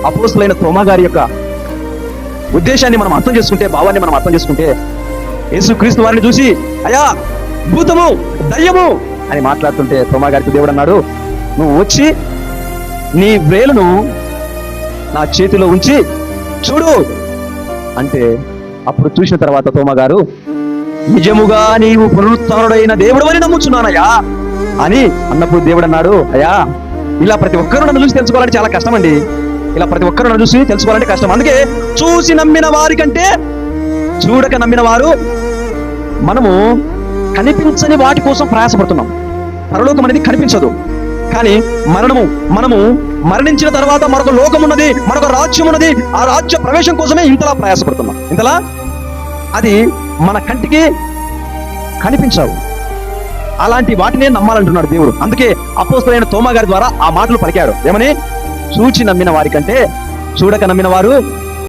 అపోస్తలుడైన తోమా గారి యొక్క ఉద్దేశాన్ని మనం అర్థం చేసుకుంటే, భావాన్ని మనం అర్థం చేసుకుంటే, యేసుక్రీస్తు వారిని చూసి అయ్యా భూతము, దయ్యము అని మాట్లాడుతుంటే తోమా గారికి దేవుడు అన్నాడు, నువ్వు వచ్చి నీ వేలును నా చేతిలో ఉంచి చూడు అంటే, అప్పుడు చూసిన తర్వాత తోమా గారు, నిజముగా నీవు పునరుత్థానుడైన దేవుడు అని నమ్ముచున్నానయ్యా అని అన్నప్పుడు దేవుడు అన్నాడు, అయ్యా ఇలా ప్రతి ఒక్కరూ నన్ను చూసి తెలుసుకోవాలంటే చాలా కష్టం అండి. ఇలా ప్రతి ఒక్కరూ నన్ను చూసి తెలుసుకోవాలంటే కష్టం. అందుకే చూసి నమ్మిన వారి కంటే చూడక నమ్మిన వారు, మనము కనిపించని వాటి కోసం ప్రయాసపడుతున్నాం. పరలోకం అనేది కనిపించదు, కానీ మనము మరణించిన తర్వాత మరొక లోకం ఉన్నది, మరొక రాజ్యం ఉన్నది. ఆ రాజ్య ప్రవేశం కోసమే ఇంతలా ప్రయాసపడుతున్నాం. ఇంతలా అది మన కంటికి కనిపించవు. అలాంటి వాటినే నమ్మాలంటున్నాడు దేవుడు. అందుకే అపోస్తలుడైన తోమా గారి ద్వారా ఆ మాటలు పలికాడు. ఏమని? చూచి నమ్మిన వారి కంటే చూడక నమ్మిన వారు